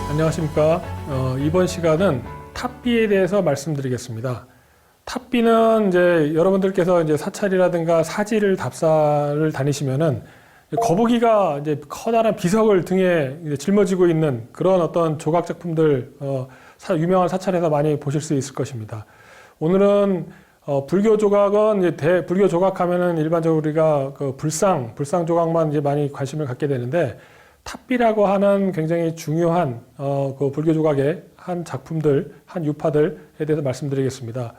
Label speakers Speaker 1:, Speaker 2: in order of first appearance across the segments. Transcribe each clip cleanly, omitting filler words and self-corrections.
Speaker 1: 안녕하십니까. 이번 시간은 탑비에 대해서 말씀드리겠습니다. 탑비는 이제 여러분들께서 이제 사찰이라든가 사지를 답사를 다니시면은 거북이가 이제 커다란 비석을 등에 짊어지고 있는 그런 어떤 조각 작품들 유명한 사찰에서 많이 보실 수 있을 것입니다. 오늘은 불교 조각은 이제 불교 조각하면은 일반적으로 우리가 그 불상 조각만 이제 많이 관심을 갖게 되는데 탑비라고 하는 굉장히 중요한 그 불교 조각의 한 작품들, 한 유파들에 대해서 말씀드리겠습니다.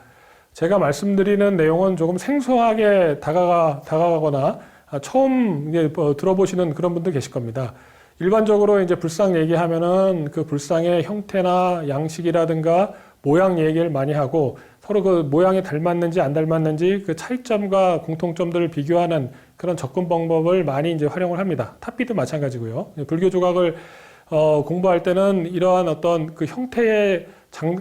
Speaker 1: 제가 말씀드리는 내용은 조금 생소하게 다가가거나 처음 이제 들어보시는 그런 분들 계실 겁니다. 일반적으로 이제 불상 얘기하면은 그 불상의 형태나 양식이라든가 모양 얘기를 많이 하고 서로 그 모양이 닮았는지 안 닮았는지 그 차이점과 공통점들을 비교하는 그런 접근 방법을 많이 이제 활용을 합니다. 탑비도 마찬가지고요. 불교 조각을 공부할 때는 이러한 어떤 그 형태의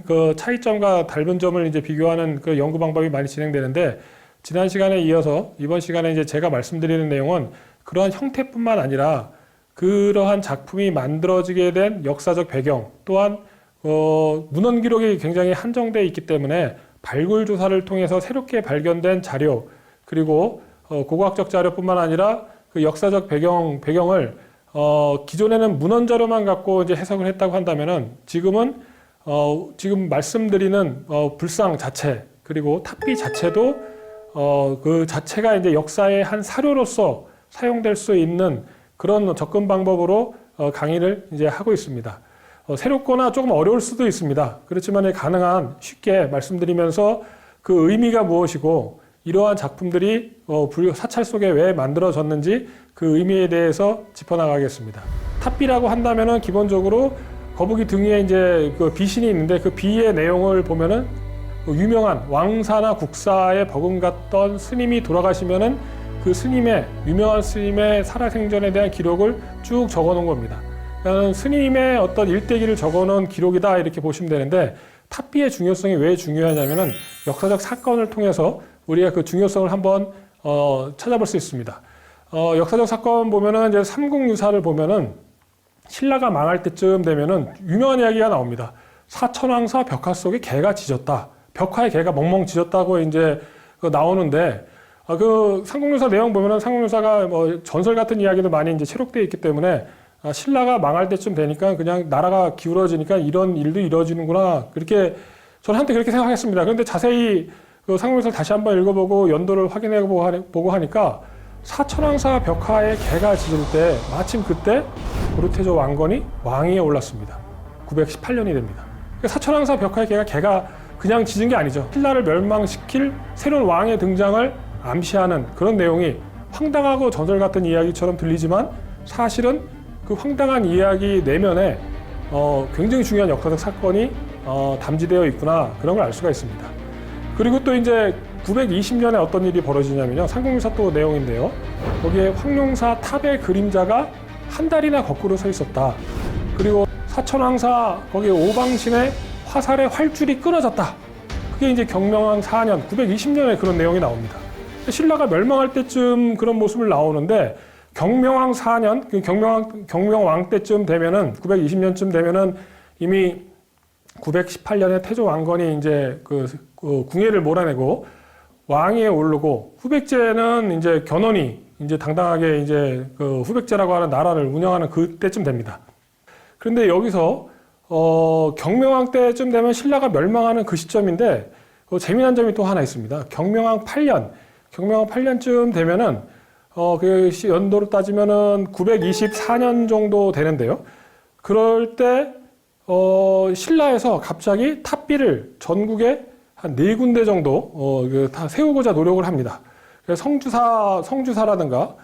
Speaker 1: 그 차이점과 닮은 점을 이제 비교하는 그 연구 방법이 많이 진행되는데 지난 시간에 이어서 이번 시간에 이제 제가 말씀드리는 내용은 그러한 형태뿐만 아니라 그러한 작품이 만들어지게 된 역사적 배경 또한 문헌 기록이 굉장히 한정되어 있기 때문에 발굴 조사를 통해서 새롭게 발견된 자료 그리고 고고학적 자료뿐만 아니라 그 역사적 배경을 기존에는 문헌 자료만 갖고 이제 해석을 했다고 한다면은 지금 말씀드리는 불상 자체 그리고 탑비 자체도 그 자체가 이제 역사의 한 사료로서 사용될 수 있는 그런 접근 방법으로 강의를 이제 하고 있습니다. 새롭거나 조금 어려울 수도 있습니다. 그렇지만 가능한 쉽게 말씀드리면서 그 의미가 무엇이고 이러한 작품들이 불교 사찰 속에 왜 만들어졌는지 그 의미에 대해서 짚어나가겠습니다. 탑비라고 한다면은 기본적으로 거북이 등 위에 이제 그 비신이 있는데 그 비의 내용을 보면은 유명한 왕사나 국사에 버금갔던 스님이 돌아가시면은 그 유명한 스님의 살아생전에 대한 기록을 쭉 적어 놓은 겁니다. 그러니까 스님의 어떤 일대기를 적어 놓은 기록이다 이렇게 보시면 되는데 탑비의 중요성이 왜 중요하냐면은 역사적 사건을 통해서 우리가 그 중요성을 한번 찾아볼 수 있습니다. 역사적 사건 보면은 이제 삼국유사를 보면은 신라가 망할 때쯤 되면은 유명한 이야기가 나옵니다. 사천왕사 벽화 속에 개가 짖었다. 벽화에 개가 멍멍 짖었다고 이제 나오는데 그 삼국유사 내용 보면은 삼국유사가 뭐 전설 같은 이야기도 많이 이제 체록되어 있기 때문에 신라가 망할 때쯤 되니까 그냥 나라가 기울어지니까 이런 일도 이루어지는구나. 그렇게 저는 한때 그렇게 생각했습니다. 그런데 자세히 그 상명서를 다시 한번 읽어보고 연도를 확인해보고 하니까 사천왕사 벽화에 개가 짖을 때 마침 그때 고르테조 왕건이 왕위에 올랐습니다. 918년이 됩니다. 사천왕사 벽화에 개가 그냥 짖은 게 아니죠. 신라를 멸망시킬 새로운 왕의 등장을 암시하는 그런 내용이 황당하고 전설 같은 이야기처럼 들리지만 사실은 그 황당한 이야기 내면에 굉장히 중요한 역사적 사건이 담지되어 있구나 그런 걸 알 수가 있습니다. 그리고 또 이제 920년에 어떤 일이 벌어지냐면요. 삼국유사 또 내용인데요. 거기에 황룡사 탑의 그림자가 한 달이나 거꾸로 서 있었다. 그리고 사천왕사 거기에 오방신의 화살의 활줄이 끊어졌다. 그게 이제 경명왕 4년 920년에 그런 내용이 나옵니다. 신라가 멸망할 때쯤 그런 모습을 나오는데 경명왕 4년, 경명왕 때쯤 되면은 920년쯤 되면은 이미 918년에 태조 왕건이 이제 그 궁예를 몰아내고 왕위에 오르고 후백제는 이제 견훤이 이제 당당하게 이제 그 후백제라고 하는 나라를 운영하는 그때쯤 됩니다. 그런데 여기서 경명왕 때쯤 되면 신라가 멸망하는 그 시점인데 재미난 점이 또 하나 있습니다. 경명왕 8년쯤 되면은 그 연도로 따지면은 924년 정도 되는데요. 그럴 때 신라에서 갑자기 탑비를 전국에 한 4군데 정도 다 세우고자 노력을 합니다. 그래서 성주사라든가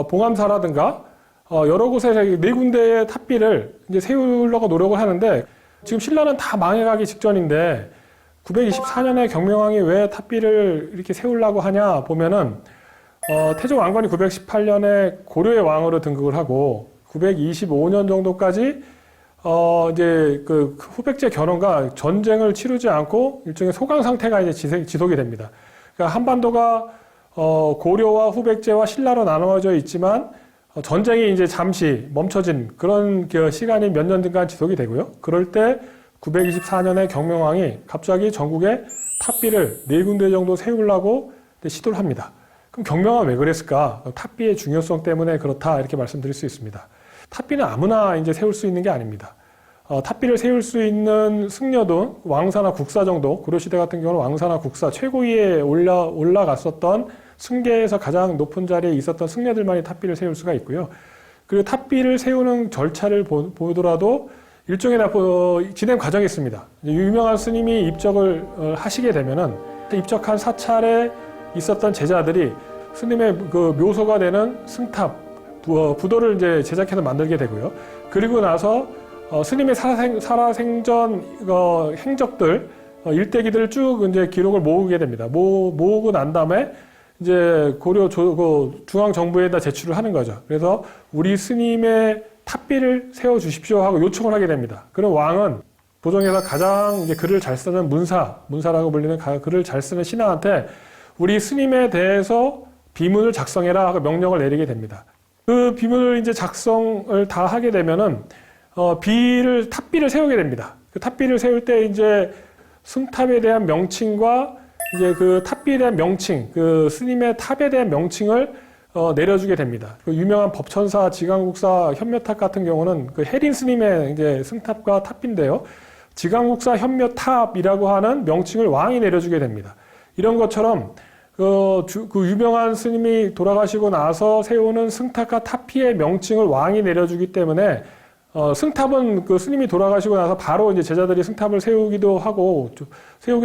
Speaker 1: 봉암사라든가 여러 곳에 4군데의 탑비를 이제 세우려고 노력을 하는데 지금 신라는 다 망해가기 직전인데 924년에 경명왕이 왜 탑비를 이렇게 세우려고 하냐 보면은 태조 왕건이 918년에 고려의 왕으로 등극을 하고 925년 정도까지 이제 그 후백제 견훤과 전쟁을 치르지 않고 일종의 소강 상태가 이제 지속이 됩니다. 그러니까 한반도가 고려와 후백제와 신라로 나누어져 있지만 전쟁이 이제 잠시 멈춰진 그런 시간이 몇 년간 지속이 되고요. 그럴 때 924년에 경명왕이 갑자기 전국에 탑비를 4군데 정도 세우려고 시도를 합니다. 그럼 경명왕 왜 그랬을까? 탑비의 중요성 때문에 그렇다 이렇게 말씀드릴 수 있습니다. 탑비는 아무나 이제 세울 수 있는 게 아닙니다. 탑비를 세울 수 있는 승려도 왕사나 국사 정도, 고려시대 같은 경우는 왕사나 국사 최고위에 올라갔었던 승계에서 가장 높은 자리에 있었던 승려들만이 탑비를 세울 수가 있고요. 그리고 탑비를 세우는 절차를 보더라도 일종의 진행 과정이 있습니다. 유명한 스님이 입적을 하시게 되면은 입적한 사찰에 있었던 제자들이 스님의 그 묘소가 되는 승탑, 부도를 이제 제작해서 만들게 되고요. 그리고 나서 스님의 살아생전 행적들, 일대기들을 쭉 이제 기록을 모으게 됩니다. 모으고 난 다음에 이제 고려 중앙 정부에다 제출을 하는 거죠. 그래서 우리 스님의 탑비를 세워 주십시오 하고 요청을 하게 됩니다. 그럼 왕은 도정에서 가장 이제 글을 잘 쓰는 문사라고 불리는 글을 잘 쓰는 신하한테 우리 스님에 대해서 비문을 작성해라 하고 명령을 내리게 됩니다. 그 비문을 이제 작성을 다 하게 되면은 탑비를 세우게 됩니다. 그 탑비를 세울 때 이제 승탑에 대한 명칭과 이제 그 탑비에 대한 명칭, 그 스님의 탑에 대한 명칭을 내려주게 됩니다. 그 유명한 법천사, 지강국사, 현묘탑 같은 경우는 그 해린 스님의 이제 승탑과 탑비인데요. 지강국사, 현묘탑이라고 하는 명칭을 왕이 내려주게 됩니다. 이런 것처럼 그 유명한 스님이 돌아가시고 나서 세우는 승탑과 탑비의 명칭을 왕이 내려주기 때문에 승탑은 그 스님이 돌아가시고 나서 바로 이제 제자들이 승탑을 세우기도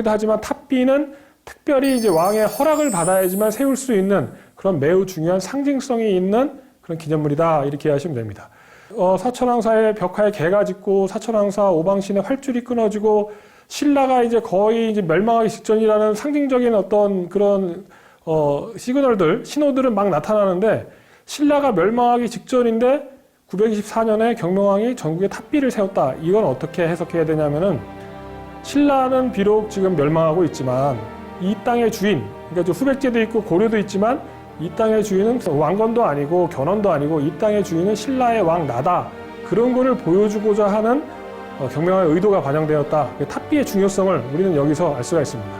Speaker 1: 하지만 탑비는 특별히 이제 왕의 허락을 받아야지만 세울 수 있는 그런 매우 중요한 상징성이 있는 그런 기념물이다 이렇게 이해하시면 됩니다. 사천왕사의 벽화에 개가 짖고 사천왕사 오방신의 활줄이 끊어지고 신라가 이제 거의 이제 멸망하기 직전이라는 상징적인 어떤 그런 신호들은 막 나타나는데 신라가 멸망하기 직전인데 924년에 경명왕이 전국에 탑비를 세웠다. 이건 어떻게 해석해야 되냐면은 신라는 비록 지금 멸망하고 있지만 이 땅의 주인, 그러니까 후백제도 있고 고려도 있지만 이 땅의 주인은 왕건도 아니고 견훤도 아니고 이 땅의 주인은 신라의 왕 나다. 그런 거를 보여주고자 하는 경명왕의 의도가 반영되었다. 탑비의 중요성을 우리는 여기서 알 수가 있습니다.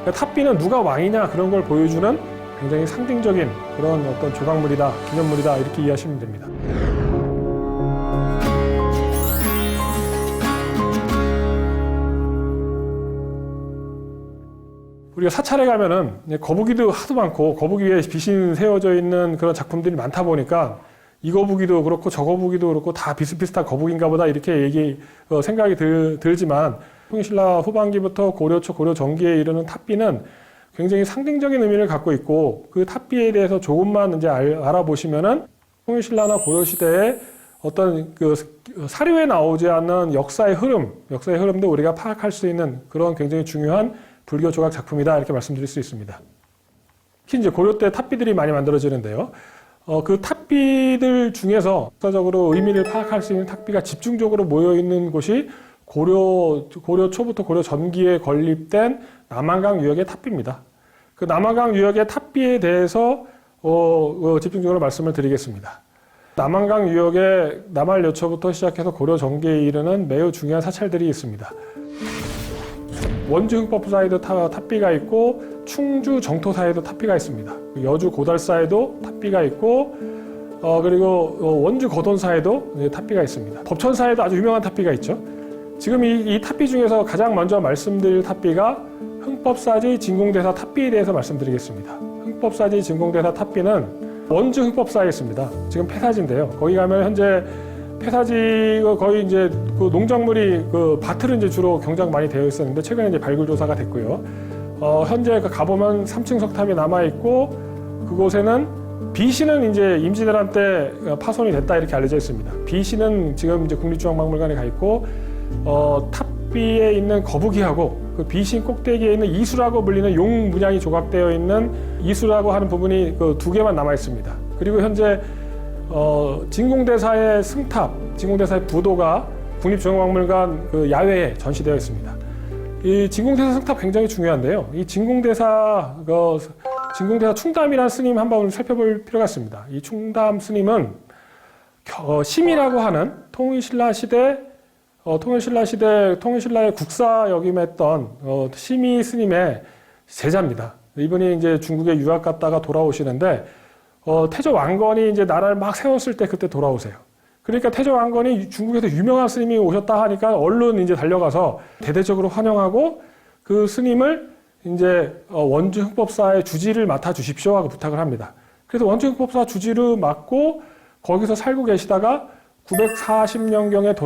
Speaker 1: 그러니까 탑비는 누가 왕이냐 그런 걸 보여주는 굉장히 상징적인 그런 어떤 조각물이다, 기념물이다 이렇게 이해하시면 됩니다. 우리가 사찰에 가면은 거북이도 하도 많고 거북이 위에 비신 세워져 있는 그런 작품들이 많다 보니까 이 거북이도 그렇고 저 거북이도 그렇고 다 비슷비슷한 거북인가 보다 이렇게 생각이 들지만 통일신라 후반기부터 고려 초, 고려 전기에 이르는 탑비는 굉장히 상징적인 의미를 갖고 있고 그 탑비에 대해서 조금만 이제 알아보시면은 통일신라나 고려시대의 어떤 그 사료에 나오지 않는 역사의 흐름도 우리가 파악할 수 있는 그런 굉장히 중요한 불교 조각 작품이다 이렇게 말씀드릴 수 있습니다. 특히 이제 고려 때 탑비들이 많이 만들어지는데요. 그 탑비들 중에서 역사적으로 의미를 파악할 수 있는 탑비가 집중적으로 모여 있는 곳이 고려 초부터 고려 전기에 건립된 남한강 유역의 탑비입니다. 그 남한강 유역의 탑비에 대해서 집중적으로 말씀을 드리겠습니다. 남한강 유역에 남할여초부터 시작해서 고려 정기에 이르는 매우 중요한 사찰들이 있습니다. 원주 흥법사에도 탑비가 있고 충주 정토사에도 탑비가 있습니다. 여주 고달사에도 탑비가 있고 그리고 원주 거돈사에도 탑비가 있습니다. 법천사에도 아주 유명한 탑비가 있죠. 지금 이 탑비 중에서 가장 먼저 말씀드릴 탑비가 흥법사지 진공대사 탑비에 대해서 말씀드리겠습니다. 흥법사지 진공대사 탑비는 원주 흥법사에 있습니다. 지금 폐사지인데요. 거기 가면 현재 폐사지가 거의 이제 그 농작물이 그 밭으로 이제 주로 경작 많이 되어 있었는데 최근에 이제 발굴 조사가 됐고요. 현재 가보면 3층 석탑이 남아 있고 그곳에는 B씨는 이제 임진왜란 때 파손이 됐다 이렇게 알려져 있습니다. B씨는 지금 이제 국립중앙박물관에 가 있고 탑비에 있는 거북이하고 그 B씨 꼭대기에 있는 이수라고 불리는 용 문양이 조각되어 있는 이수라고 하는 부분이 그 두 개만 남아 있습니다. 그리고 현재 진공대사의 승탑, 진공대사의 부도가 국립중앙박물관 그 야외에 전시되어 있습니다. 이 진공대사 승탑 굉장히 중요한데요. 이 진공대사 충담이라는 스님 한번 살펴볼 필요가 있습니다. 이 충담 스님은 심이라고 하는 통일신라 시대 통일신라의 국사 역임했던 심의 스님의 제자입니다. 이분이 이제 중국에 유학 갔다가 돌아오시는데 태조 왕건이 이제 나라를 막 세웠을 때 그때 돌아오세요. 그러니까 태조 왕건이 중국에서 유명한 스님이 오셨다 하니까 얼른 이제 달려가서 대대적으로 환영하고 그 스님을 이제 원주 흥법사의 주지를 맡아 주십시오 하고 부탁을 합니다. 그래서 원주 흥법사 주지를 맡고 거기서 살고 계시다가 940년경에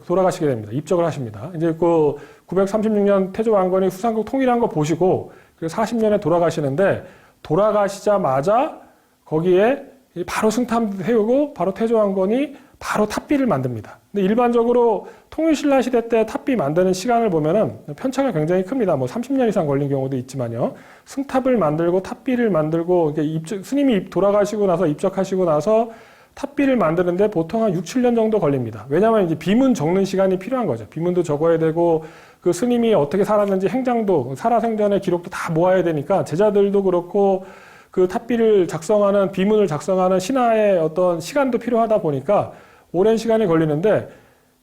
Speaker 1: 돌아가시게 됩니다. 입적을 하십니다. 이제 그 936년 태조 왕건이 후삼국 통일한 거 보시고 40년에 돌아가시는데 돌아가시자마자 거기에 바로 승탑 세우고 바로 태조 왕건이 바로 탑비를 만듭니다. 근데 일반적으로 통일신라 시대 때 탑비 만드는 시간을 보면은 편차가 굉장히 큽니다. 뭐 30년 이상 걸린 경우도 있지만요. 승탑을 만들고 탑비를 만들고 스님이 돌아가시고 나서 입적하시고 나서 탑비를 만드는데 보통 한 6, 7년 정도 걸립니다. 왜냐하면 이제 비문 적는 시간이 필요한 거죠. 비문도 적어야 되고 그 스님이 어떻게 살았는지 행장도 살아생전의 기록도 다 모아야 되니까 제자들도 그렇고 그 탑비를 작성하는 비문을 작성하는 신하의 어떤 시간도 필요하다 보니까 오랜 시간이 걸리는데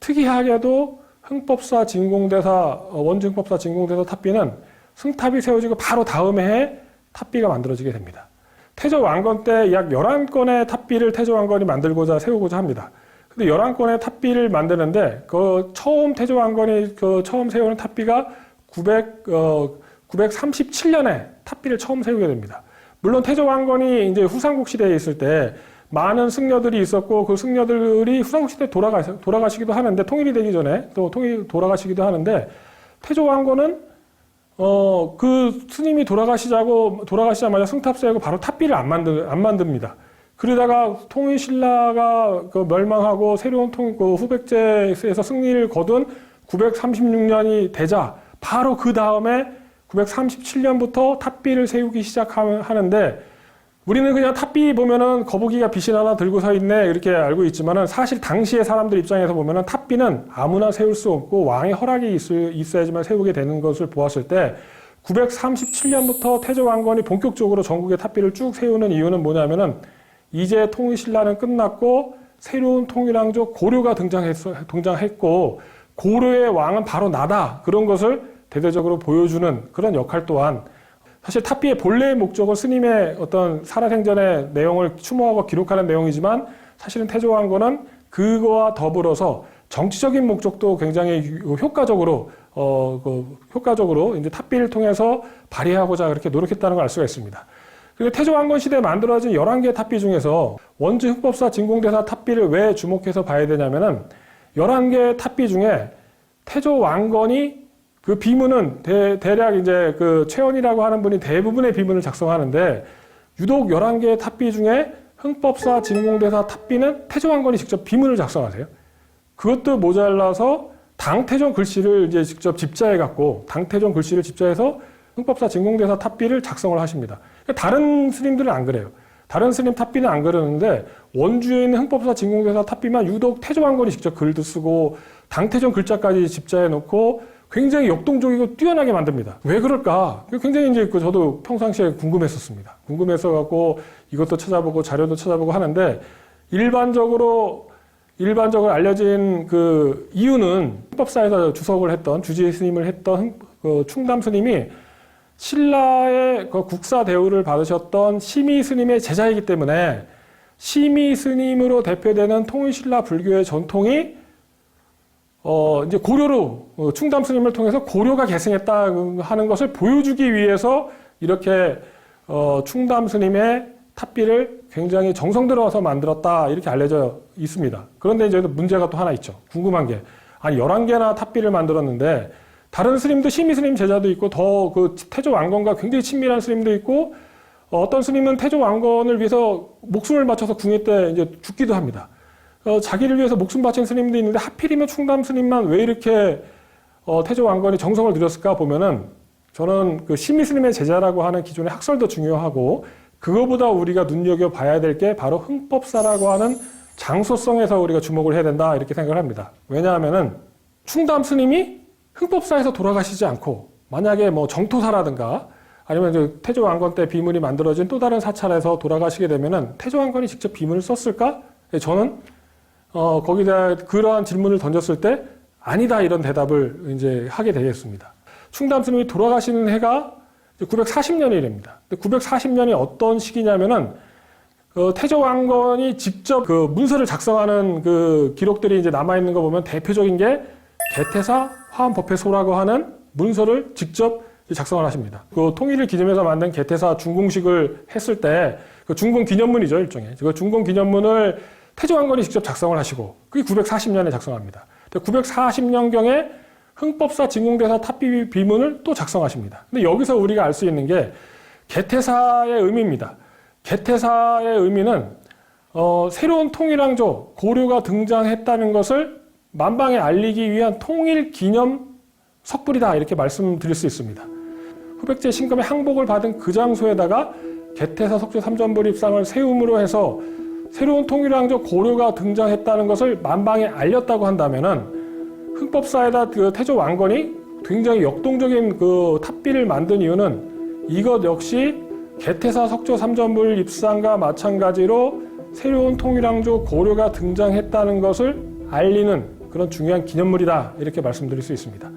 Speaker 1: 특이하게도 흥법사 진공대사 원주 흥법사 진공대사 탑비는 승탑이 세워지고 바로 다음 해에 탑비가 만들어지게 됩니다. 태조 왕건 때 약 11건의 탑비를 태조 왕건이 만들고자 세우고자 합니다. 근데 11건의 탑비를 만드는데 그 처음 태조 왕건이 그 처음 세우는 탑비가 937년에 탑비를 처음 세우게 됩니다. 물론 태조 왕건이 이제 후삼국 시대에 있을 때 많은 승려들이 있었고 그 승려들이 후삼국 시대에 돌아가시기도 하는데 통일이 되기 전에 또 돌아가시기도 하는데 태조 왕건은 그 스님이 돌아가시자마자 승탑 세우고 바로 탑비를 안 만듭니다. 그러다가 통일신라가 그 멸망하고 새로운 그 후백제에서 승리를 거둔 936년이 되자 바로 그 다음에 937년부터 탑비를 세우기 시작하는데 우리는 그냥 탑비 보면은 거북이가 빛이 하나 들고 서 있네 이렇게 알고 있지만은 사실 당시의 사람들 입장에서 보면은 탑비는 아무나 세울 수 없고 왕의 허락이 있어야지만 세우게 되는 것을 보았을 때 937년부터 태조 왕건이 본격적으로 전국에 탑비를 쭉 세우는 이유는 뭐냐면은 이제 통일신라는 끝났고 새로운 통일왕조 고려가 등장했고 고려의 왕은 바로 나다 그런 것을 대대적으로 보여주는 그런 역할 또한 사실 탑비의 본래의 목적은 스님의 어떤 살아생전의 내용을 추모하고 기록하는 내용이지만 사실은 태조 왕건은 그거와 더불어서 정치적인 목적도 굉장히 효과적으로 이제 탑비를 통해서 발휘하고자 그렇게 노력했다는 걸 알 수가 있습니다. 그리고 태조 왕건 시대에 만들어진 11개의 탑비 중에서 원주 흑법사 진공대사 탑비를 왜 주목해서 봐야 되냐면은 11개의 탑비 중에 태조 왕건이 그 비문은 대략 이제 그 최원이라고 하는 분이 대부분의 비문을 작성하는데 유독 11개의 탑비 중에 흥법사 진공대사 탑비는 태조 왕건이 직접 비문을 작성하세요. 그것도 모자라서 당태종 글씨를 이제 직접 집자해갖고 당태종 글씨를 집자해서 흥법사 진공대사 탑비를 작성을 하십니다. 다른 스님들은 안 그래요. 다른 스님 탑비는 안 그러는데 원주에 있는 흥법사 진공대사 탑비만 유독 태조 왕건이 직접 글도 쓰고 당태종 글자까지 집자해 놓고 굉장히 역동적이고 뛰어나게 만듭니다. 왜 그럴까? 굉장히 이제 저도 평상시에 궁금했었습니다. 궁금해서 갖고 이것도 찾아보고 자료도 찾아보고 하는데 일반적으로 알려진 그 이유는 헌법사에서 주석을 했던 주지 스님을 했던 그 충담 스님이 신라의 그 국사 대우를 받으셨던 심의 스님의 제자이기 때문에 심의 스님으로 대표되는 통일신라 불교의 전통이 이제 고려로 충담 스님을 통해서 고려가 계승했다 하는 것을 보여주기 위해서 이렇게 충담 스님의 탑비를 굉장히 정성 들어서 만들었다 이렇게 알려져 있습니다. 그런데 이제 문제가 또 하나 있죠. 궁금한 게 아니 11개나 탑비를 만들었는데 다른 스님도 심의 스님 제자도 있고 더 그 태조 왕건과 굉장히 친밀한 스님도 있고 어떤 스님은 태조 왕건을 위해서 목숨을 바쳐서 궁예 때 이제 죽기도 합니다. 자기를 위해서 목숨 바친 스님도 있는데 하필이면 충담 스님만 왜 이렇게 태조 왕건이 정성을 들였을까 보면은 저는 그 심의 스님의 제자라고 하는 기존의 학설도 중요하고 그거보다 우리가 눈여겨봐야 될 게 바로 흥법사라고 하는 장소성에서 우리가 주목을 해야 된다 이렇게 생각을 합니다. 왜냐하면은 충담 스님이 흥법사에서 돌아가시지 않고 만약에 뭐 정토사라든가 아니면 이제 태조 왕건 때 비문이 만들어진 또 다른 사찰에서 돌아가시게 되면은 태조 왕건이 직접 비문을 썼을까? 저는 거기다 그러한 질문을 던졌을 때 아니다 이런 대답을 이제 하게 되겠습니다. 충담 스님이 돌아가시는 해가 940년이랍니다. 940년이 어떤 시기냐면은 태조 왕건이 직접 그 문서를 작성하는 그 기록들이 이제 남아 있는 거 보면 대표적인 게 개태사 화엄법회소라고 하는 문서를 직접 작성을 하십니다. 그 통일을 기념해서 만든 개태사 준공식을 했을 때 그 준공 기념문이죠 일종의. 그 준공 기념문을 태조 왕건이 직접 작성을 하시고 그게 940년에 작성합니다. 940년경에 흥법사 진공대사 탑비 비문을 또 작성하십니다. 근데 여기서 우리가 알 수 있는 게 개태사의 의미입니다. 개태사의 의미는 새로운 통일왕조 고려가 등장했다는 것을 만방에 알리기 위한 통일 기념 석불이다 이렇게 말씀드릴 수 있습니다. 후백제 신금의 항복을 받은 그 장소에다가 개태사 석조 삼전불 입상을 세움으로 해서 새로운 통일왕조 고려가 등장했다는 것을 만방에 알렸다고 한다면은 흥법사에다 그 태조 왕건이 굉장히 역동적인 그 탑비를 만든 이유는 이것 역시 개태사 석조 삼전불 입상과 마찬가지로 새로운 통일왕조 고려가 등장했다는 것을 알리는 그런 중요한 기념물이다 이렇게 말씀드릴 수 있습니다.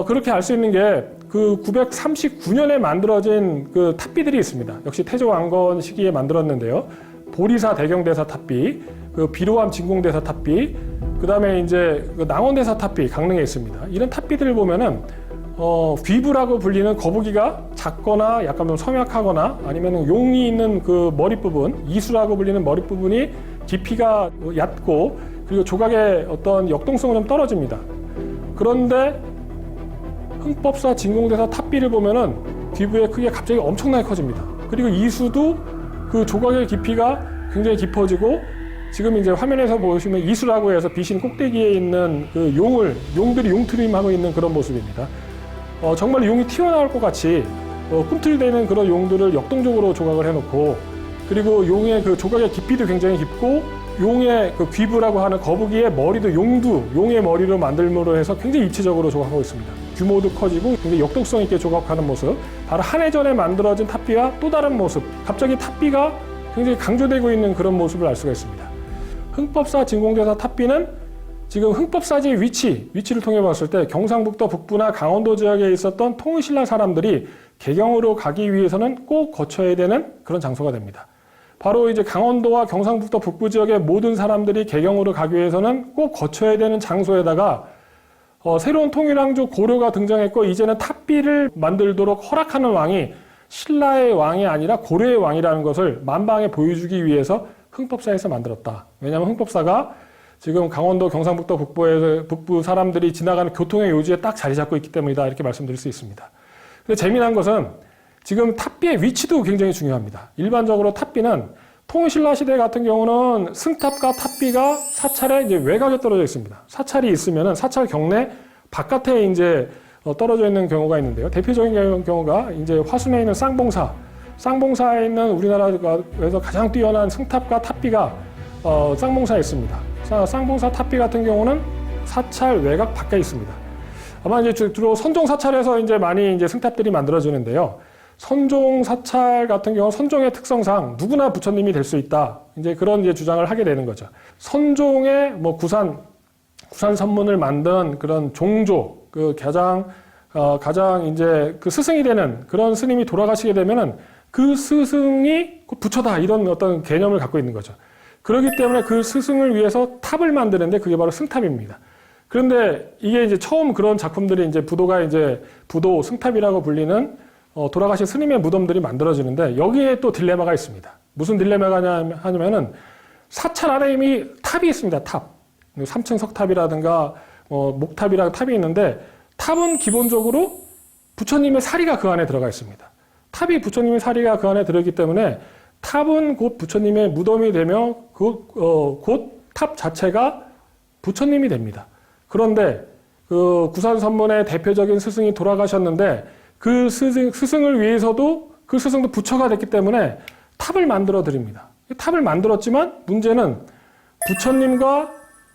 Speaker 1: 그렇게 알 수 있는 게 그 939년에 만들어진 그 탑비들이 있습니다. 역시 태조 왕건 시기에 만들었는데요. 보리사 대경대사 탑비, 그 비로암 진공대사 탑비, 그 다음에 이제 그 낭원대사 탑비 강릉에 있습니다. 이런 탑비들을 보면은 귀부라고 불리는 거북이가 작거나 약간 좀 섬약하거나 아니면 용이 있는 그 머리 부분, 이수라고 불리는 머리 부분이 깊이가 얕고 그리고 조각의 어떤 역동성은 좀 떨어집니다. 그런데 흥법사 진공대사 탑비를 보면은 귀부의 크기가 갑자기 엄청나게 커집니다. 그리고 이수도 그 조각의 깊이가 굉장히 깊어지고 지금 이제 화면에서 보시면 이수라고 해서 비신 꼭대기에 있는 그 용들이 용트림하고 있는 그런 모습입니다. 정말 용이 튀어나올 것 같이 꿈틀대는 그런 용들을 역동적으로 조각을 해놓고 그리고 용의 그 조각의 깊이도 굉장히 깊고 용의 그 귀부라고 하는 거북이의 머리도 용의 머리로 만들므로 해서 굉장히 입체적으로 조각하고 있습니다. 규모도 커지고 굉장히 역동성 있게 조각하는 모습 바로 한 해 전에 만들어진 탑비와 또 다른 모습 갑자기 탑비가 굉장히 강조되고 있는 그런 모습을 알 수가 있습니다. 흥법사 진공대사 탑비는 지금 흥법사지의 위치를 통해 봤을 때 경상북도 북부나 강원도 지역에 있었던 통일신라 사람들이 개경으로 가기 위해서는 꼭 거쳐야 되는 그런 장소가 됩니다. 바로 이제 강원도와 경상북도 북부 지역의 모든 사람들이 개경으로 가기 위해서는 꼭 거쳐야 되는 장소에다가 새로운 통일왕조 고려가 등장했고 이제는 탑비를 만들도록 허락하는 왕이 신라의 왕이 아니라 고려의 왕이라는 것을 만방에 보여주기 위해서 흥법사에서 만들었다. 왜냐하면 흥법사가 지금 강원도 경상북도 북부 사람들이 지나가는 교통의 요지에 딱 자리 잡고 있기 때문이다 이렇게 말씀드릴 수 있습니다. 근데 재미난 것은 지금 탑비의 위치도 굉장히 중요합니다. 일반적으로 탑비는 통일신라 시대 같은 경우는 승탑과 탑비가 사찰의 이제 외곽에 떨어져 있습니다. 사찰이 있으면은 사찰 경내 바깥에 이제 떨어져 있는 경우가 있는데요. 대표적인 경우가 이제 화순에 있는 쌍봉사에 있는 우리나라에서 가장 뛰어난 승탑과 탑비가 쌍봉사에 있습니다. 쌍봉사 탑비 같은 경우는 사찰 외곽 밖에 있습니다. 아마 이제 주로 선종 사찰에서 이제 많이 이제 승탑들이 만들어지는데요. 선종 사찰 같은 경우는 선종의 특성상 누구나 부처님이 될 수 있다. 이제 그런 이제 주장을 하게 되는 거죠. 선종의 뭐 구산 선문을 만든 그런 종조, 그 가장 이제 그 스승이 되는 그런 스님이 돌아가시게 되면은 그 스승이 부처다. 이런 어떤 개념을 갖고 있는 거죠. 그렇기 때문에 그 스승을 위해서 탑을 만드는데 그게 바로 승탑입니다. 그런데 이게 이제 처음 그런 작품들이 이제 부도가 이제 부도 승탑이라고 불리는 돌아가신 스님의 무덤들이 만들어지는데 여기에 또 딜레마가 있습니다. 무슨 딜레마가 하냐면은 사찰 안에 이미 탑이 있습니다. 탑. 3층 석탑이라든가 목탑이라는 탑이 있는데 탑은 기본적으로 부처님의 사리가 그 안에 들어가 있습니다. 탑이 부처님의 사리가 그 안에 들어있기 때문에 탑은 곧 부처님의 무덤이 되며 곧 탑 자체가 부처님이 됩니다. 그런데 그 구산선문의 대표적인 스승이 돌아가셨는데 그 스승을 위해서도 그 스승도 부처가 됐기 때문에 탑을 만들어 드립니다. 탑을 만들었지만 문제는 부처님과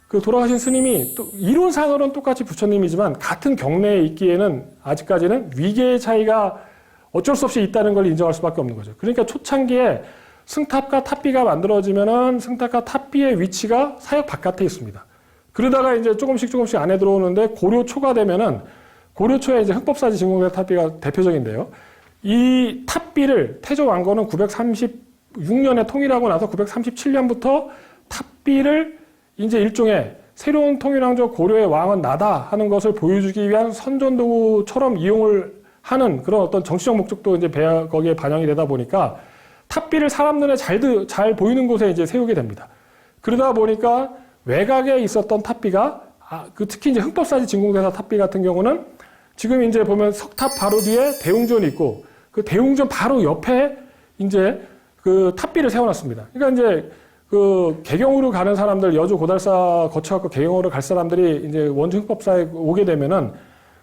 Speaker 1: 그 돌아가신 스님이 또 이론상으로는 똑같이 부처님이지만 같은 경내에 있기에는 아직까지는 위계의 차이가 어쩔 수 없이 있다는 걸 인정할 수밖에 없는 거죠. 그러니까 초창기에 승탑과 탑비가 만들어지면은 승탑과 탑비의 위치가 사역 바깥에 있습니다. 그러다가 이제 조금씩 안에 들어오는데 고려초가 되면은 고려초에 이제 흑법사지 진공대 탑비가 대표적인데요. 이 탑비를 태조 왕건은 936년에 통일하고 나서 937년부터 탑비를 이제 일종의 새로운 통일왕조 고려의 왕은 나다 하는 것을 보여주기 위한 선전도구처럼 이용을 하는 그런 어떤 정치적 목적도 이제 거기에 반영이 되다 보니까 탑비를 사람 눈에 잘 보이는 곳에 이제 세우게 됩니다. 그러다 보니까 외곽에 있었던 탑비가 특히 이제 흑법사지 진공대사 탑비 같은 경우는 지금 이제 보면 석탑 바로 뒤에 대웅전이 있고 그 대웅전 바로 옆에 이제 그 탑비를 세워놨습니다. 그러니까 이제 그 개경으로 가는 사람들 여주 고달사 거쳐갖고 개경으로 갈 사람들이 이제 원주 흑법사에 오게 되면은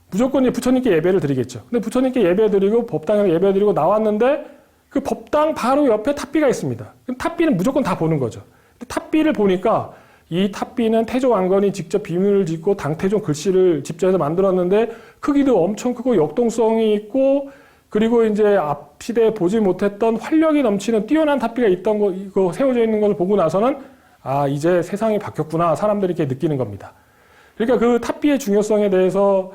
Speaker 1: 무조건 이제 부처님께 예배를 드리겠죠. 근데 부처님께 예배 드리고 법당에 예배 드리고 나왔는데 그 법당 바로 옆에 탑비가 있습니다. 그럼 탑비는 무조건 다 보는 거죠. 근데 탑비를 보니까 이 탑비는 태조 왕건이 직접 비문을 짓고 당태종 글씨를 집재해서 만들었는데 크기도 엄청 크고 역동성이 있고 그리고 이제 앞 시대에 보지 못했던 활력이 넘치는 뛰어난 탑비가 있던 거, 이거 세워져 있는 것을 보고 나서는 이제 세상이 바뀌었구나 사람들이 이렇게 느끼는 겁니다. 그러니까 그 탑비의 중요성에 대해서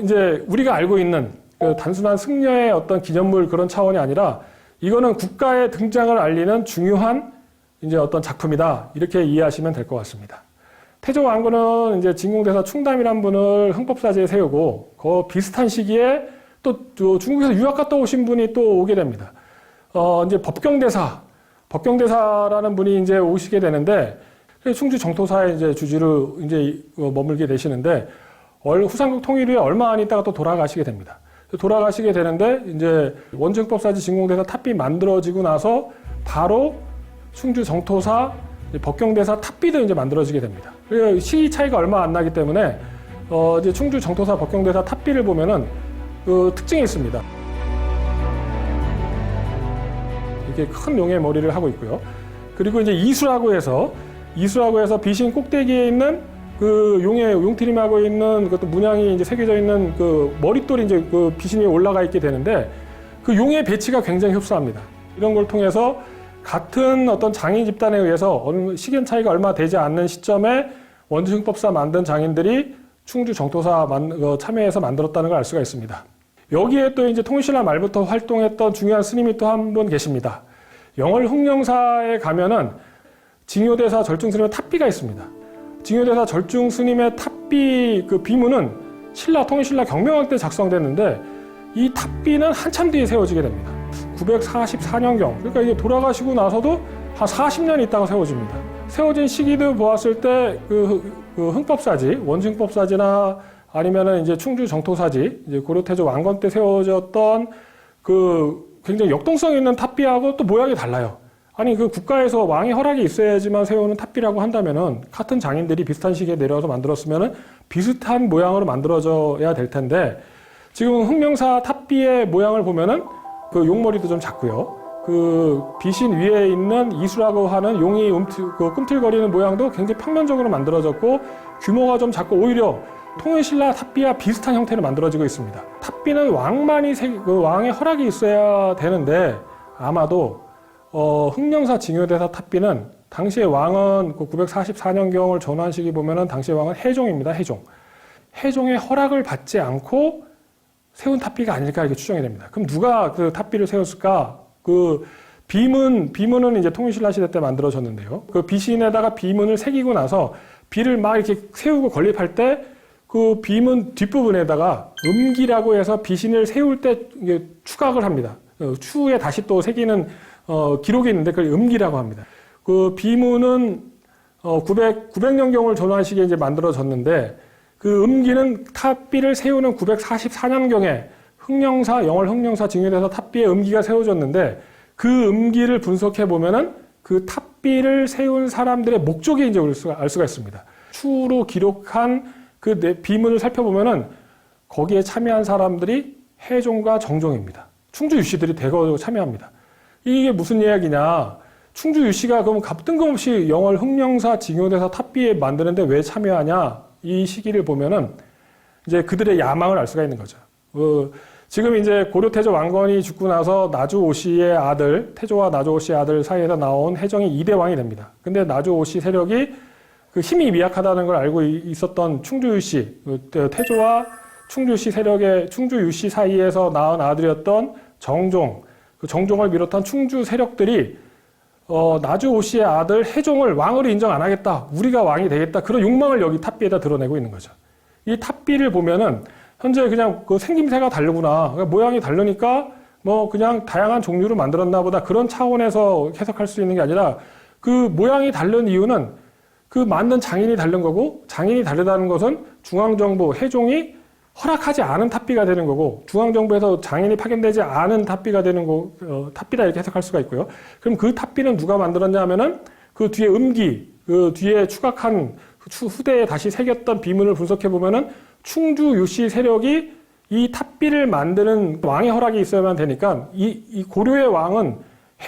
Speaker 1: 이제 우리가 알고 있는 그 단순한 승려의 어떤 기념물 그런 차원이 아니라 이거는 국가의 등장을 알리는 중요한 이제 어떤 작품이다 이렇게 이해하시면 될 것 같습니다. 태조 왕건은 이제 진공대사 충담이란 분을 흥법사지에 세우고 그 비슷한 시기에 또 중국에서 유학 갔다 오신 분이 또 오게 됩니다. 이제 법경대사라는 분이 이제 오시게 되는데 충주 정토사의 이제 주지로 이제 머물게 되시는데 후삼국 통일 후에 얼마 안 있다가 또 돌아가시게 됩니다. 돌아가시게 되는데 이제 원주 흑법사지 진공대사 탑비 만들어지고 나서 바로 충주 정토사 법경대사 탑비도 이제 만들어지게 됩니다. 시기 차이가 얼마 안 나기 때문에 이제 충주 정토사 법경대사 탑비를 보면은 그 특징이 있습니다. 이렇게 큰 용의 머리를 하고 있고요. 그리고 이제 이수라고 해서 비신 꼭대기에 있는 그 용트림하고 있는 그것도 문양이 이제 새겨져 있는 그 머릿돌이 이제 그 비신 위에 올라가 있게 되는데 그 용의 배치가 굉장히 흡사합니다. 이런 걸 통해서 같은 어떤 장인 집단에 의해서 시간 차이가 얼마 되지 않는 시점에 원주 흑법사 만든 장인들이 충주 정토사 참여해서 만들었다는 걸 알 수가 있습니다. 여기에 또 이제 통일신라 말부터 활동했던 중요한 스님이 또 한 분 계십니다. 영월 흥령사에 가면은 징요대사 절중스님의 탑비가 있습니다. 징요대사 절중스님의 탑비 그 비문은 통일신라 경명왕 때 작성됐는데 이 탑비는 한참 뒤에 세워지게 됩니다. 944년경. 그러니까 이게 돌아가시고 나서도 한 40년 있다가 세워집니다. 세워진 시기도 보았을 때 그 흥법사지, 원주 흥법사지나 아니면은 이제 충주 정토사지, 이제 고려태조 왕건 때 세워졌던 그 굉장히 역동성 있는 탑비하고 또 모양이 달라요. 아니 그 국가에서 왕의 허락이 있어야지만 세우는 탑비라고 한다면은 같은 장인들이 비슷한 시기에 내려와서 만들었으면은 비슷한 모양으로 만들어져야 될 텐데 지금 흥명사 탑비의 모양을 보면은 그 용머리도 좀 작고요. 그 비신 위에 있는 이수라고 하는 용이 꿈틀거리는 모양도 굉장히 평면적으로 만들어졌고 규모가 좀 작고 오히려 통일신라 탑비와 비슷한 형태로 만들어지고 있습니다. 탑비는 왕의 허락이 있어야 되는데 아마도 흥령사 징요대사 탑비는 당시의 왕은 944년경을 전후한 시기 보면은 당시의 왕은 해종입니다. 해종의 허락을 받지 않고 세운 탑비가 아닐까 이렇게 추정이 됩니다. 그럼 누가 그 탑비를 세웠을까? 그 비문은 이제 통일신라 시대 때 만들어졌는데요. 그 비신에다가 비문을 새기고 나서 비를 막 이렇게 세우고 건립할 때 그 비문 뒷부분에다가 음기라고 해서 비신을 세울 때 이게 추각을 합니다. 추후에 다시 또 새기는 기록이 있는데 그걸 음기라고 합니다. 그 비문은 900년경을 전후한 시기에 이제 만들어졌는데 그 음기는 탑비를 세우는 944년경에 영월 흥령사 징요대사 탑비의 음기가 세워졌는데 그 음기를 분석해 보면은 그 탑비를 세운 사람들의 목적이 이제 알 수가 있습니다. 추후로 기록한 그 비문을 살펴보면은 거기에 참여한 사람들이 해종과 정종입니다. 충주 유씨들이 대거 참여합니다. 이게 무슨 이야기냐? 충주 유씨가 그럼 뜬금없이 영월 흥령사 징요대사 탑비에 만드는데 왜 참여하냐? 이 시기를 보면은 이제 그들의 야망을 알 수가 있는 거죠. 지금 이제 고려 태조 왕건이 죽고 나서 나주 오씨의 아들, 태조와 나주 오씨의 아들 사이에서 나온 해종이 2대 왕이 됩니다. 근데 나주 오씨 세력이 그 힘이 미약하다는 걸 알고 있었던 충주 유씨, 태조와 충주 유씨 세력의 충주 유씨 사이에서 낳은 아들이었던 정종, 그 정종을 비롯한 충주 세력들이 나주 오씨의 아들 해종을 왕으로 인정 안 하겠다. 우리가 왕이 되겠다. 그런 욕망을 여기 탑비에다 드러내고 있는 거죠. 이 탑비를 보면은 현재 그냥 그 생김새가 다르구나. 그러니까 모양이 다르니까 뭐 그냥 다양한 종류로 만들었나 보다. 그런 차원에서 해석할 수 있는 게 아니라 그 모양이 다른 이유는 그 만든 장인이 다른 거고 장인이 다르다는 것은 중앙정부, 해종이 허락하지 않은 탑비가 되는 거고 중앙정부에서 장인이 파견되지 않은 탑비가 되는 거, 탑비다 이렇게 해석할 수가 있고요. 그럼 그 탑비는 누가 만들었냐 하면은 그 뒤에 음기, 그 뒤에 추각한 후대에 다시 새겼던 비문을 분석해 보면은 충주 유씨 세력이 이 탑비를 만드는 왕의 허락이 있어야만 되니까 이 고려의 왕은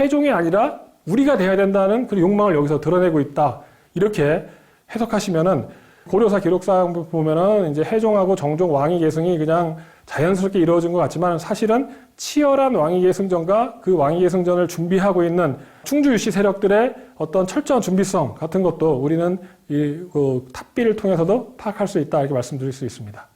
Speaker 1: 해종이 아니라 우리가 돼야 된다는 그 욕망을 여기서 드러내고 있다. 이렇게 해석하시면은 고려사 기록상 보면은 이제 해종하고 정종 왕위 계승이 그냥 자연스럽게 이루어진 것 같지만 사실은 치열한 왕위 계승전과 그 왕위 계승전을 준비하고 있는 충주 유씨 세력들의 어떤 철저한 준비성 같은 것도 우리는 그 탑비를 통해서도 파악할 수 있다 이렇게 말씀드릴 수 있습니다.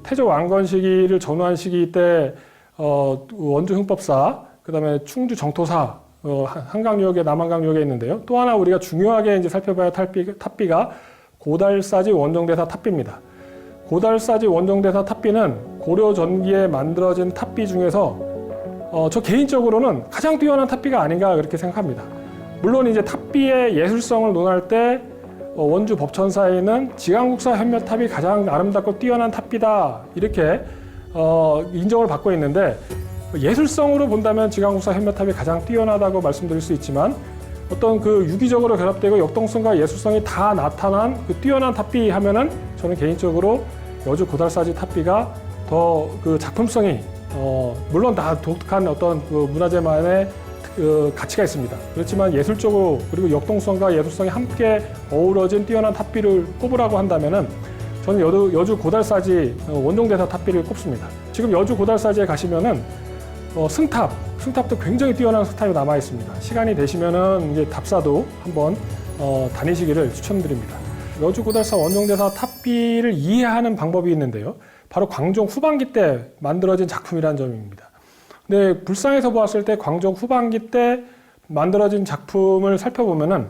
Speaker 1: 태조 왕건 시기를 전후한 시기 때 원주 흥법사, 그다음에 충주 정토사, 한강유역에 남한강유역에 있는데요. 또 하나 우리가 중요하게 이제 살펴봐야 할 탑비가 고달사지 원정대사 탑비입니다. 고달사지 원정대사 탑비는 고려 전기에 만들어진 탑비 중에서 저 개인적으로는 가장 뛰어난 탑비가 아닌가 그렇게 생각합니다. 물론 이제 탑비의 예술성을 논할 때 원주 법천사에는 지강국사 현묘탑이 가장 아름답고 뛰어난 탑비다 이렇게 인정을 받고 있는데 예술성으로 본다면 지강국사 현묘탑이 가장 뛰어나다고 말씀드릴 수 있지만 어떤 그 유기적으로 결합되고 역동성과 예술성이 다 나타난 그 뛰어난 탑비 하면은 저는 개인적으로 여주 고달사지 탑비가 더 그 작품성이 물론 다 독특한 어떤 그 문화재만의 그 가치가 있습니다. 그렇지만 예술적으로 그리고 역동성과 예술성이 함께 어우러진 뛰어난 탑비를 꼽으라고 한다면은 저는 여주 고달사지 원종대사 탑비를 꼽습니다. 지금 여주 고달사지에 가시면은 승탑도 굉장히 뛰어난 승탑이 남아 있습니다. 시간이 되시면은 이제 답사도 한번 다니시기를 추천드립니다. 여주 고달사 원종대사 탑비를 이해하는 방법이 있는데요. 바로 광종 후반기 때 만들어진 작품이라는 점입니다. 근데 불상에서 보았을 때 광종 후반기 때 만들어진 작품을 살펴보면은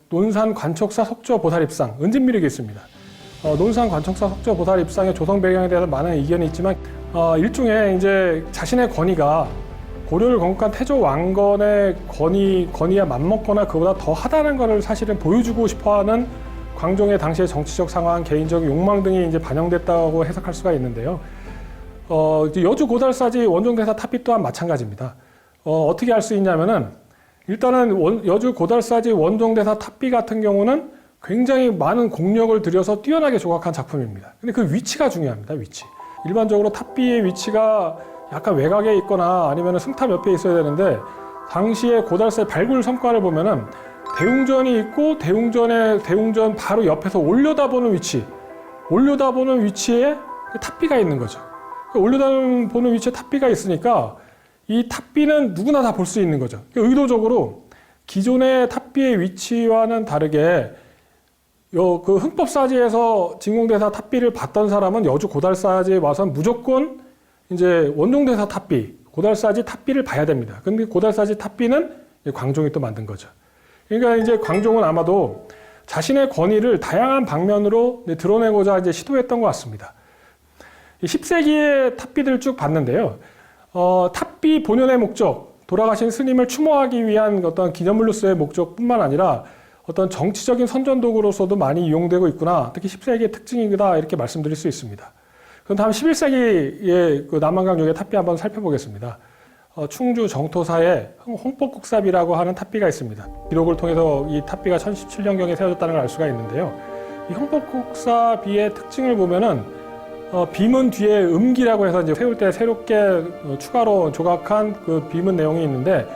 Speaker 1: 논산 관촉사 석조 보살입상 은진미륵이 있습니다. 논산 관촉사 석조 보살입상의 조성 배경에 대해서 많은 의견이 있지만 일종의 이제 자신의 권위가 고려를 건국한 태조 왕건의 권위에 맞먹거나 그보다 더 하다는 것을 사실은 보여주고 싶어하는 광종의 당시의 정치적 상황, 개인적 욕망 등이 이제 반영됐다고 해석할 수가 있는데요. 여주 고달사지 원종대사 탑비 또한 마찬가지입니다. 어떻게 알 수 있냐면은 일단은 여주 고달사지 원종대사 탑비 같은 경우는 굉장히 많은 공력을 들여서 뛰어나게 조각한 작품입니다. 근데 그 위치가 중요합니다. 위치. 일반적으로 탑비의 위치가 약간 외곽에 있거나 아니면 승탑 옆에 있어야 되는데 당시에 고달사의 발굴 성과를 보면은 대웅전이 있고 대웅전 바로 옆에서 올려다보는 위치에 탑비가 있는 거죠. 올려다보는 위치에 탑비가 있으니까 이 탑비는 누구나 다 볼 수 있는 거죠. 의도적으로 기존의 탑비의 위치와는 다르게 그 흥법사지에서 진공대사 탑비를 봤던 사람은 여주 고달사지에 와서 무조건 이제 원종대사 탑비, 고달사지 탑비를 봐야 됩니다. 근데 고달사지 탑비는 광종이 또 만든 거죠. 그러니까 이제 광종은 아마도 자신의 권위를 다양한 방면으로 드러내고자 이제 시도했던 것 같습니다. 10세기의 탑비들을 쭉 봤는데요. 탑비 본연의 목적, 돌아가신 스님을 추모하기 위한 어떤 기념물로서의 목적뿐만 아니라 어떤 정치적인 선전도구로서도 많이 이용되고 있구나. 특히 10세기의 특징이다. 이렇게 말씀드릴 수 있습니다. 그럼 다음 11세기의 그 남한강역의 탑비 한번 살펴보겠습니다. 충주 정토사에 홍법국사비라고 하는 탑비가 있습니다. 기록을 통해서 이 탑비가 1017년경에 세워졌다는 걸 알 수가 있는데요. 이 홍법국사비의 특징을 보면은 비문 뒤에 음기라고 해서 이제 세울 때 새롭게 추가로 조각한 그 비문 내용이 있는데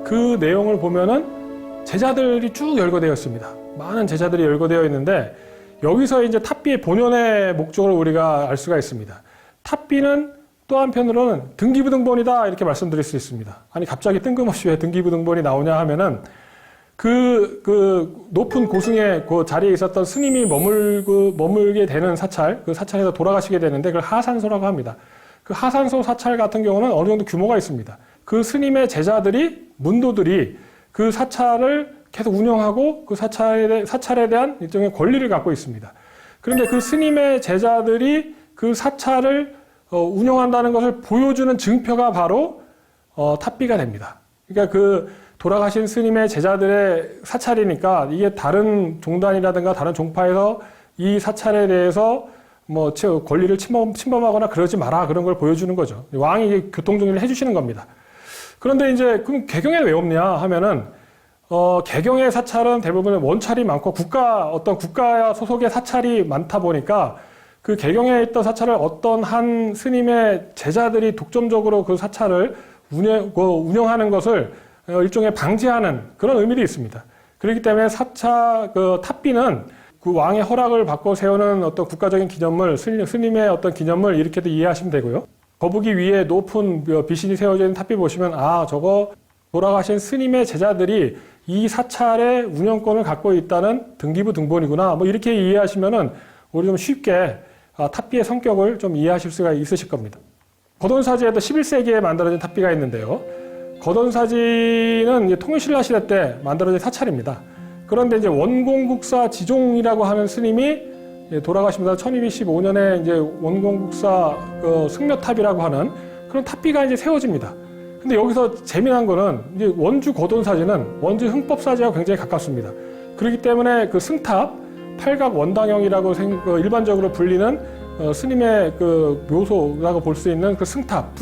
Speaker 1: 그 내용을 보면은 제자들이 쭉 열거되어 있습니다. 많은 제자들이 열거되어 있는데 여기서 이제 탑비의 본연의 목적을 우리가 알 수가 있습니다. 탑비는 또 한편으로는 등기부등본이다 이렇게 말씀드릴 수 있습니다. 아니 갑자기 뜬금없이 왜 등기부등본이 나오냐 하면은 그 높은 고승의 그 자리에 있었던 스님이 머물게 되는 사찰, 그 사찰에서 돌아가시게 되는데 그걸 하산소라고 합니다. 그 하산소 사찰 같은 경우는 어느 정도 규모가 있습니다. 그 스님의 제자들이, 문도들이 그 사찰을 계속 운영하고 그 사찰에 대한 일종의 권리를 갖고 있습니다. 그런데 그 스님의 제자들이 그 사찰을 운영한다는 것을 보여주는 증표가 바로 탑비가 됩니다. 그러니까 그 돌아가신 스님의 제자들의 사찰이니까 이게 다른 종단이라든가 다른 종파에서 이 사찰에 대해서 뭐 권리를 침범하거나 그러지 마라 그런 걸 보여주는 거죠. 왕이 교통정리를 해주시는 겁니다. 그런데 이제 그럼 개경에는 왜 없냐 하면은 개경의 사찰은 대부분 원찰이 많고 어떤 국가 소속의 사찰이 많다 보니까 그 개경에 있던 사찰을 어떤 한 스님의 제자들이 독점적으로 그 사찰을 운영하는 것을 일종의 방지하는 그런 의미도 있습니다. 그렇기 때문에 탑비는 그 왕의 허락을 받고 세우는 어떤 국가적인 기념물, 스님의 어떤 기념물 이렇게도 이해하시면 되고요. 거북이 위에 높은 비신이 세워져 있는 탑비 보시면 저거 돌아가신 스님의 제자들이 이 사찰의 운영권을 갖고 있다는 등기부 등본이구나. 뭐 이렇게 이해하시면은 우리 좀 쉽게 탑비의 성격을 좀 이해하실 수가 있으실 겁니다. 거돈사지에도 11세기에 만들어진 탑비가 있는데요. 거돈사지는 통일신라 시대 때 만들어진 사찰입니다. 그런데 이제 원공국사 지종이라고 하는 스님이 돌아가시면서 1215년에 이제 원공국사 승려탑이라고 하는 그런 탑비가 이제 세워집니다. 근데 여기서 재미난 거는 이제 원주 거돈사지는 원주 흥법사지와 굉장히 가깝습니다. 그렇기 때문에 그 승탑, 팔각 원당형이라고 일반적으로 불리는 스님의 그 묘소라고 볼 수 있는 그 승탑,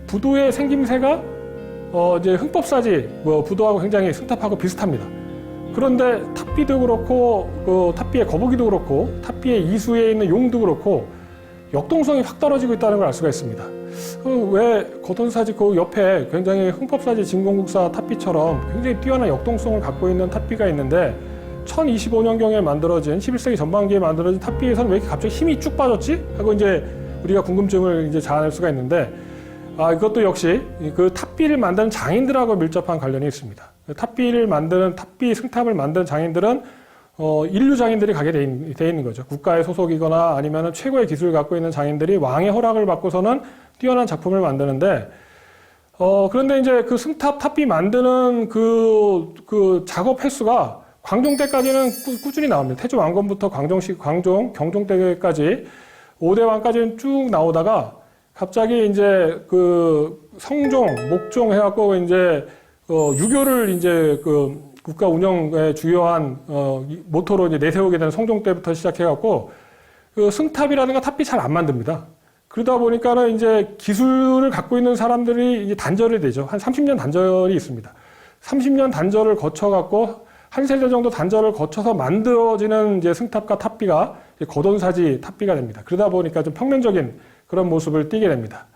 Speaker 1: 부도의 생김새가 이제 흥법사지 부도하고 굉장히 승탑하고 비슷합니다. 그런데 탑비도 그렇고 탑비의 거북이도 그렇고 탑비의 이수에 있는 용도 그렇고 역동성이 확 떨어지고 있다는 걸 알 수가 있습니다. 왜 거돈사지 그 옆에 굉장히 흥법사지 진공국사 탑비처럼 굉장히 뛰어난 역동성을 갖고 있는 탑비가 있는데 1025년경에 만들어진 11세기 전반기에 만들어진 탑비에서는 왜 이렇게 갑자기 힘이 쭉 빠졌지? 하고 이제 우리가 궁금증을 이제 자아낼 수가 있는데 이것도 역시 그 탑비를 만드는 장인들하고 밀접한 관련이 있습니다. 탑비 승탑을 만드는 장인들은 인류 장인들이 가게 돼 있는 거죠. 국가의 소속이거나 아니면 최고의 기술을 갖고 있는 장인들이 왕의 허락을 받고서는 뛰어난 작품을 만드는데 그런데 이제 그 승탑 탑비 만드는 그 작업 횟수가 광종 때까지는 꾸준히 나옵니다. 태조 왕건부터 광종, 경종 때까지 5대 왕까지는 쭉 나오다가 갑자기 이제 그 성종, 목종 해갖고 이제 유교를 이제 그 국가 운영의 주요한 모토로 이제 내세우게 되는 성종 때부터 시작해갖고 그 승탑이라든가 탑비 잘 안 만듭니다. 그러다 보니까는 이제 기술을 갖고 있는 사람들이 이제 단절이 되죠. 한 30년 단절이 있습니다. 30년 단절을 거쳐갖고 한 세대 정도 단절을 거쳐서 만들어지는 이제 승탑과 탑비가 거돈사지 탑비가 됩니다. 그러다 보니까 좀 평면적인 그런 모습을 띠게 됩니다.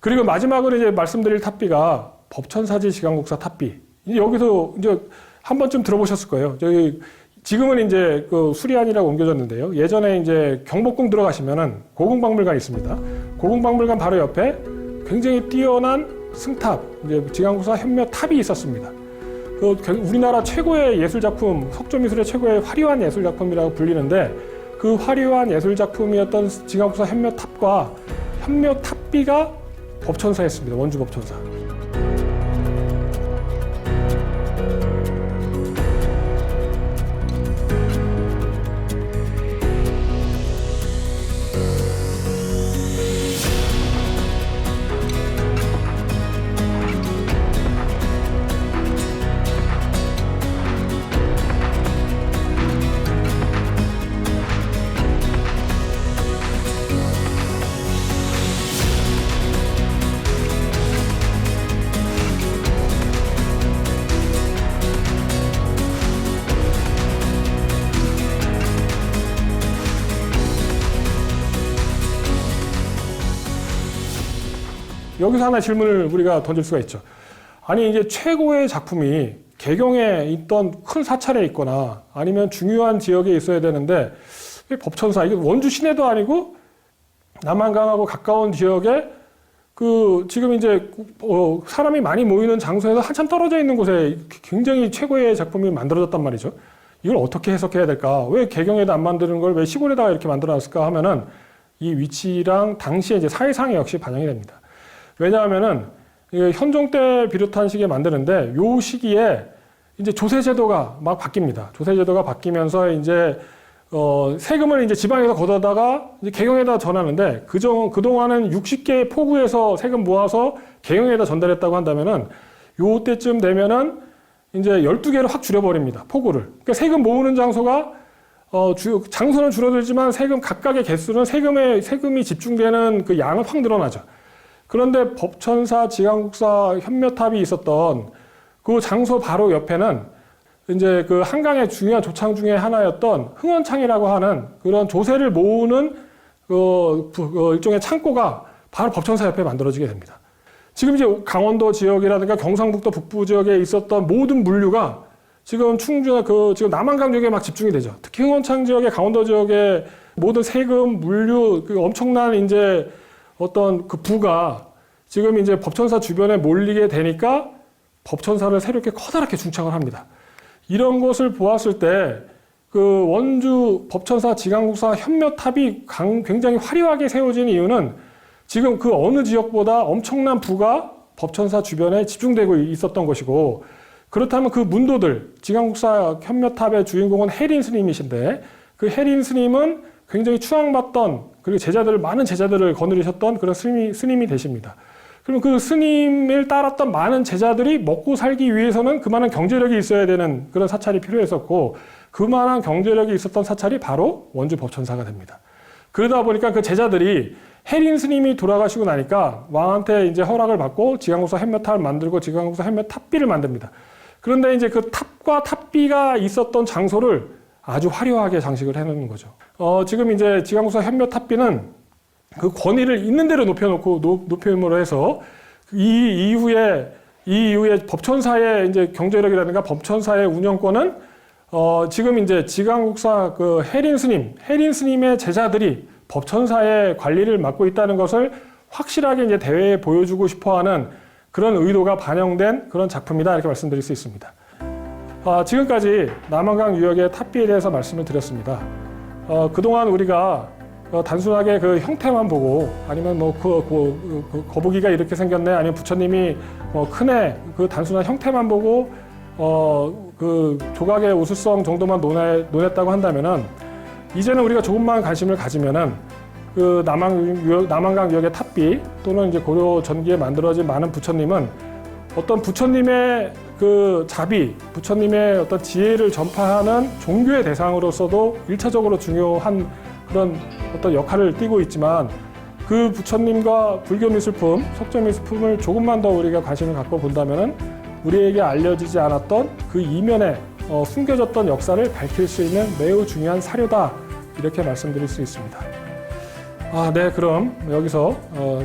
Speaker 1: 그리고 마지막으로 이제 말씀드릴 탑비가 법천사지 지강국사 탑비. 여기서 이제 한 번쯤 들어보셨을 거예요. 저기 지금은 이제 그 수리안이라고 옮겨졌는데요. 예전에 이제 경복궁 들어가시면은 고궁박물관 있습니다. 고궁박물관 바로 옆에 굉장히 뛰어난 승탑, 이제 지강국사 현묘탑이 있었습니다. 그 우리나라 최고의 예술작품, 석조미술의 최고의 화려한 예술작품이라고 불리는데 그 화려한 예술작품이었던 지강국사 현묘탑과 현묘탑비가 법천사였습니다. 원주 법천사. 여기서 하나 질문을 우리가 던질 수가 있죠. 아니 이제 최고의 작품이 개경에 있던 큰 사찰에 있거나 아니면 중요한 지역에 있어야 되는데 법천사, 이게 원주 시내도 아니고 남한강하고 가까운 지역에 그 지금 이제 사람이 많이 모이는 장소에서 한참 떨어져 있는 곳에 굉장히 최고의 작품이 만들어졌단 말이죠. 이걸 어떻게 해석해야 될까? 왜 개경에도 안 만드는 걸 왜 시골에다가 이렇게 만들어놨을까 하면은 이 위치랑 당시에 이제 사회상이 역시 반영이 됩니다. 왜냐하면은 현종 때 비롯한 시기에 만드는데 요 시기에 이제 조세제도가 막 바뀝니다. 조세제도가 바뀌면서 이제 세금을 이제 지방에서 걷어다가 이제 개경에다 전하는데 그동안은 60개의 포구에서 세금 모아서 개경에다 전달했다고 한다면은 요 때쯤 되면은 이제 12개를 확 줄여버립니다. 포구를. 그러니까 세금 모으는 장소가 장소는 줄어들지만 세금 각각의 개수는 세금이 집중되는 그 양은 확 늘어나죠. 그런데 법천사 지강국사 현묘탑이 있었던 그 장소 바로 옆에는 이제 그 한강의 중요한 조창 중에 하나였던 흥원창이라고 하는 그런 조세를 모으는 일종의 창고가 바로 법천사 옆에 만들어지게 됩니다. 지금 이제 강원도 지역이라든가 경상북도 북부 지역에 있었던 모든 물류가 지금 충주나 지금 남한강 지역에 막 집중이 되죠. 특히 흥원창 지역의 강원도 지역의 모든 세금, 물류, 엄청난 이제 어떤 그 부가 지금 이제 법천사 주변에 몰리게 되니까 법천사를 새롭게 커다랗게 중창을 합니다. 이런 것을 보았을 때 그 원주 법천사 지강국사 현묘탑이 굉장히 화려하게 세워진 이유는 지금 그 어느 지역보다 엄청난 부가 법천사 주변에 집중되고 있었던 것이고, 그렇다면 그 문도들, 지강국사 현묘탑의 주인공은 해린 스님이신데 그 해린 스님은 굉장히 추앙받던, 그리고 많은 제자들을 거느리셨던 그런 스님이 되십니다. 그럼 그 스님을 따랐던 많은 제자들이 먹고 살기 위해서는 그만한 경제력이 있어야 되는 그런 사찰이 필요했었고, 그만한 경제력이 있었던 사찰이 바로 원주 법천사가 됩니다. 그러다 보니까 그 제자들이 해린 스님이 돌아가시고 나니까 왕한테 이제 허락을 받고 지강국사 현묘탑을 만들고 지강국사 현묘탑비를 만듭니다. 그런데 이제 그 탑과 탑비가 있었던 장소를 아주 화려하게 장식을 해놓는 거죠. 지금 이제 지강국사 현묘탑비는 그 권위를 있는 대로 높임으로 해서 이 이후에 법천사의 이제 경제력이라든가 법천사의 운영권은 지금 이제 지강국사 그 해린 스님의 제자들이 법천사의 관리를 맡고 있다는 것을 확실하게 이제 대회에 보여주고 싶어하는 그런 의도가 반영된 그런 작품이다, 이렇게 말씀드릴 수 있습니다. 지금까지 남한강 유역의 탑비에 대해서 말씀을 드렸습니다. 그동안 우리가 단순하게 그 형태만 보고 아니면 뭐 거북이가 이렇게 생겼네 아니면 부처님이 크네 그 단순한 형태만 보고 그 조각의 우수성 정도만 논했다고 한다면은 이제는 우리가 조금만 관심을 가지면은 그 남한강 유역의 탑비 또는 이제 고려 전기에 만들어진 많은 부처님은 어떤 부처님의 그 자비, 부처님의 어떤 지혜를 전파하는 종교의 대상으로서도 일차적으로 중요한 그런 어떤 역할을 띠고 있지만 그 부처님과 불교 미술품, 석조 미술품을 조금만 더 우리가 관심을 갖고 본다면은 우리에게 알려지지 않았던 그 이면에 숨겨졌던 역사를 밝힐 수 있는 매우 중요한 사료다 이렇게 말씀드릴 수 있습니다. 네, 그럼 여기서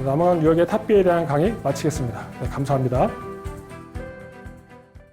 Speaker 1: 남한강 유역의 탑비에 대한 강의 마치겠습니다. 네, 감사합니다.